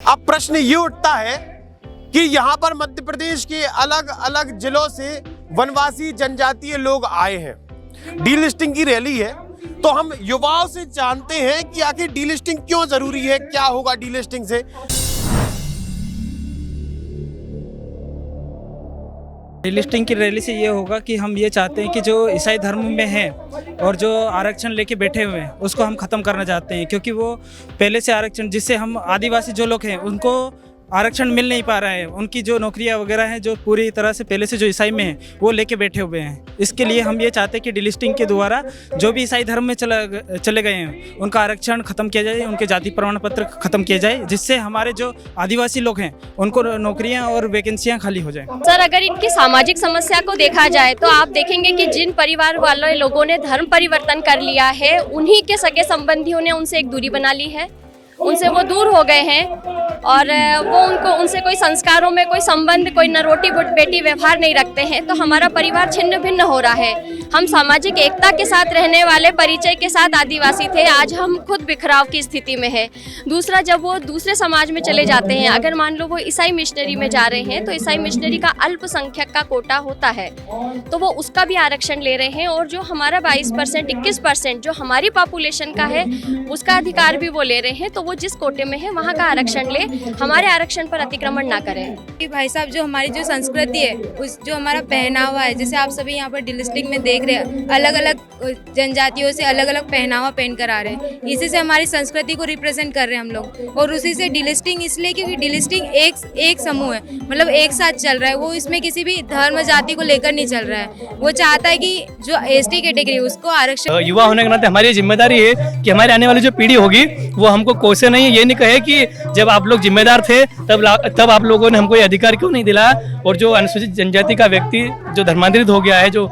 अब प्रश्न ये उठता है कि यहाँ पर मध्य प्रदेश के अलग अलग जिलों से वनवासी जनजातीय लोग आए हैं, डीलिस्टिंग की रैली है। तो हम युवाओं से जानते हैं कि आखिर डीलिस्टिंग क्यों जरूरी है, क्या होगा डीलिस्टिंग से। डीलिस्टिंग की रैली से ये होगा कि हम ये चाहते हैं कि जो ईसाई धर्म में हैं और जो आरक्षण लेके बैठे हुए हैं उसको हम ख़त्म करना चाहते हैं, क्योंकि वो पहले से आरक्षण जिससे हम आदिवासी जो लोग हैं उनको आरक्षण मिल नहीं पा रहा है। उनकी जो नौकरियां वगैरह हैं जो पूरी तरह से पहले से जो ईसाई में हैं वो लेके बैठे हुए हैं। इसके लिए हम ये चाहते हैं कि डीलिस्टिंग के द्वारा जो भी ईसाई धर्म में चले गए हैं उनका आरक्षण खत्म किया जाए, उनके जाति प्रमाण पत्र खत्म किया जाए, जिससे हमारे जो आदिवासी लोग हैं उनको नौकरियाँ और वैकेंसियाँ खाली हो जाएं। सर, अगर इनकी सामाजिक समस्या को देखा जाए तो आप देखेंगे कि जिन परिवार वाले लोगों ने धर्म परिवर्तन कर लिया है उन्हीं के सगे संबंधियों ने उनसे एक दूरी बना ली है, उनसे वो दूर हो गए हैं और वो उनसे कोई संस्कारों में कोई संबंध, कोई न रोटी बेटी व्यवहार नहीं रखते हैं। तो हमारा परिवार छिन्न भिन्न हो रहा है। हम सामाजिक एकता के साथ रहने वाले परिचय के साथ आदिवासी थे, आज हम खुद बिखराव की स्थिति में है। दूसरा, जब वो दूसरे समाज में चले जाते हैं, अगर मान लो वो ईसाई मिशनरी में जा रहे हैं तो ईसाई मिशनरी का अल्पसंख्यक का कोटा होता है, तो वो उसका भी आरक्षण ले रहे हैं। और जो हमारा 22%, 21% जो हमारी पॉपुलेशन का है उसका अधिकार भी वो ले रहे हैं। तो वो जिस कोटे में है वहाँ का आरक्षण ले, हमारे आरक्षण पर अतिक्रमण ना करें। भाई साहब, जो हमारी जो संस्कृति है, उस जो हमारा पहनावा है, जैसे आप सभी यहाँ पर डीलिस्टिंग में देख रहे हैं, अलग अलग जनजातियों से अलग अलग पहनावा पहन कर आ रहे हैं। इसी से हमारी संस्कृति को रिप्रेजेंट कर रहे हैं हम लोग। और उसी से डीलिस्टिंग इसलिए क्योंकि डीलिस्टिंग एक समूह है, मतलब एक साथ चल रहा है। वो इसमें किसी भी धर्म जाति को लेकर नहीं चल रहा है। वो चाहता है कि जो ST कैटेगरी उसको आरक्षण। युवा होने के नाते हमारी जिम्मेदारी है कि हमारी आने वाली जो पीढ़ी होगी वो हमको कोसे नहीं, ये नहीं कहे कि जब आप लोग जिम्मेदार थे तब आप लोगों ने हमको ये अधिकार क्यों नहीं दिलाया। और जो अनुसूचित जनजाति का व्यक्ति जो धर्मांतरित हो गया है, जो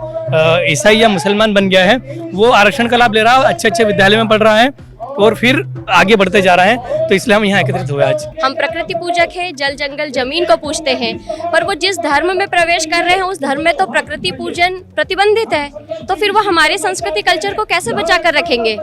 ईसाई या मुसलमान बन गया है, वो आरक्षण का लाभ ले रहा है, अच्छे अच्छे विद्यालय में पढ़ रहा है और फिर आगे बढ़ते जा रहा है। तो इसलिए हम यहाँ एकत्रित हुए आज। हम प्रकृति पूजक हैं, जल जंगल जमीन को पूजते हैं, पर वो जिस धर्म में प्रवेश कर रहे हैं उस धर्म में तो प्रकृति पूजन प्रतिबंधित है। तो फिर वो हमारे संस्कृति कल्चर को कैसे बचा कर रखेंगे।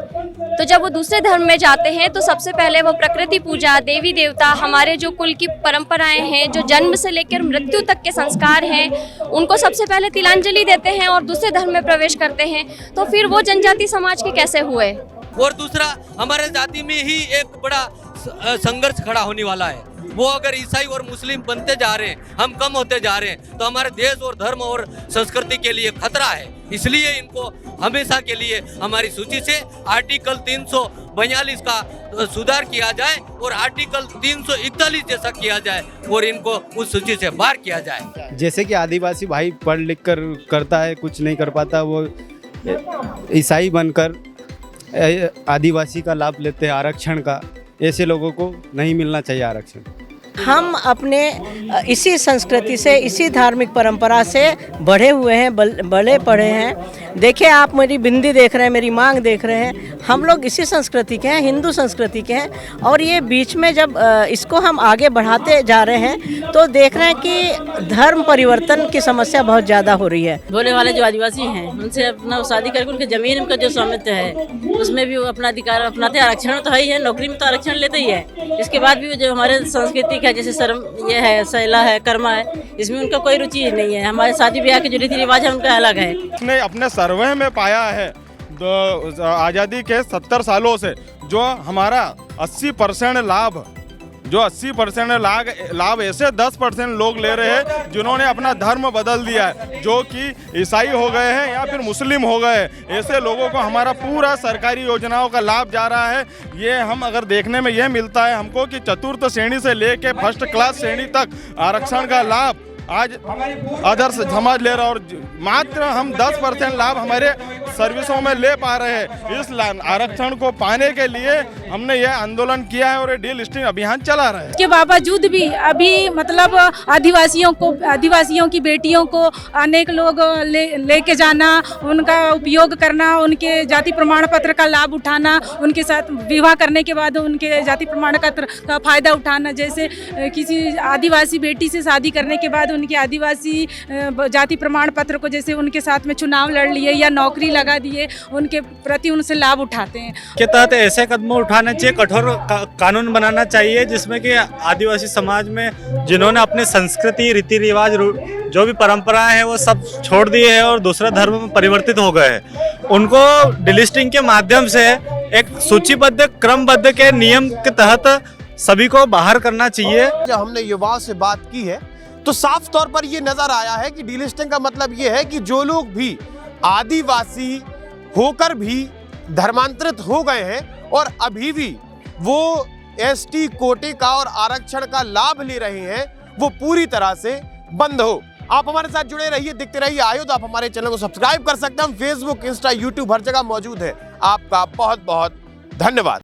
तो जब वो दूसरे धर्म में जाते हैं तो सबसे पहले वो प्रकृति पूजा, देवी देवता, हमारे जो कुल की परंपराएं हैं, जो जन्म से लेकर मृत्यु तक के संस्कार हैं, उनको सबसे पहले तिलांजलि देते हैं और दूसरे धर्म में प्रवेश करते हैं। तो फिर वो जनजाति समाज के कैसे हुए। और दूसरा, हमारे जाति में ही एक बड़ा संघर्ष खड़ा होने वाला है। वो अगर ईसाई और मुस्लिम बनते जा रहे हैं, हम कम होते जा रहे हैं, तो हमारे देश और धर्म और संस्कृति के लिए खतरा है। इसलिए इनको हमेशा के लिए हमारी सूची से आर्टिकल 342 का सुधार किया जाए और आर्टिकल 341 जैसा किया जाए और इनको उस सूची से बाहर किया जाए। जैसे कि आदिवासी भाई पढ़ लिख कर करता है, कुछ नहीं कर पाता, वो ईसाई बनकर आदिवासी का लाभ लेते हैं आरक्षण का। ऐसे लोगों को नहीं मिलना चाहिए आरक्षण। हम अपने इसी संस्कृति से, इसी धार्मिक परंपरा से बढ़े हुए हैं, बड़े पढ़े हैं। देखिए, आप मेरी बिंदी देख रहे हैं, मेरी मांग देख रहे हैं। हम लोग इसी संस्कृति के हैं, हिंदू संस्कृति के हैं। और ये बीच में जब इसको हम आगे बढ़ाते जा रहे हैं तो देख रहे हैं कि धर्म परिवर्तन की समस्या बहुत ज़्यादा हो रही है। बोले वाले जो आदिवासी हैं उनसे अपना शादी करके उनके ज़मीन का जो स्वामित्व है उसमें भी वो अपना अधिकार अपनाते। आरक्षण तो है ही है, नौकरी में तो आरक्षण लेते ही है। इसके बाद भी जो हमारे संस्कृति है, जैसे शर्म ये है, सैला है, कर्मा है, इसमें उनका कोई रुचि नहीं है। हमारे शादी ब्याह के जो रीति रिवाज है उनका अलग है। उसने अपने सर्वे में पाया है आज़ादी के 70 सालों से जो हमारा 80% लाभ, जो 80% लाभ ऐसे 10% लोग ले रहे हैं जिन्होंने अपना धर्म बदल दिया है, जो कि ईसाई हो गए हैं या फिर मुस्लिम हो गए। ऐसे लोगों को हमारा पूरा सरकारी योजनाओं का लाभ जा रहा है। ये हम अगर देखने में यह मिलता है हमको कि चतुर्थ श्रेणी से लेके फर्स्ट क्लास श्रेणी तक आरक्षण का लाभ आज आदर्श समाज ले रहा, और मात्र हम 10% लाभ हमारे सर्विसों में ले पा रहे हैं। इस आरक्षण को पाने के लिए हमने यह आंदोलन किया है और ये डीलिस्टिंग अभियान चला रहे हैं। इसके बावजूद भी अभी मतलब आदिवासियों की बेटियों को अनेक लोग लेके जाना, उनका उपयोग करना, उनके जाति प्रमाण पत्र का लाभ उठाना, उनके साथ विवाह करने के बाद उनके जाति प्रमाण पत्र का फायदा उठाना। जैसे किसी आदिवासी बेटी से शादी करने के बाद उनके आदिवासी जाति प्रमाण पत्र को जैसे उनके साथ में चुनाव लड़ लिए या नौकरी लगा दिए, उनके प्रति उनसे लाभ उठाते हैं। के तहत ऐसे कदम उठाने चाहिए, कठोर कानून बनाना चाहिए जिसमें कि आदिवासी समाज में जिन्होंने अपने संस्कृति, रीति रिवाज, जो भी परंपराएं हैं वो सब छोड़ दिए हैं और दूसरे धर्म में परिवर्तित हो गए हैं, उनको डिलिस्टिंग के माध्यम से एक सूचीबद्ध क्रमबद्ध के नियम के तहत सभी को बाहर करना चाहिए। जब हमने युवाओं से बात की है तो साफ तौर पर यह नजर आया है कि डीलिस्टिंग का मतलब यह है कि जो लोग भी आदिवासी होकर भी धर्मांतरित हो गए हैं और अभी भी वो एसटी कोटे का और आरक्षण का लाभ ले रहे हैं, वो पूरी तरह से बंद हो। आप हमारे साथ जुड़े रहिए, देखते रहिए आयो। तो आप हमारे चैनल को सब्सक्राइब कर सकते हैं। हम फेसबुक, इंस्टा, यूट्यूब हर जगह मौजूद है। आपका बहुत बहुत धन्यवाद।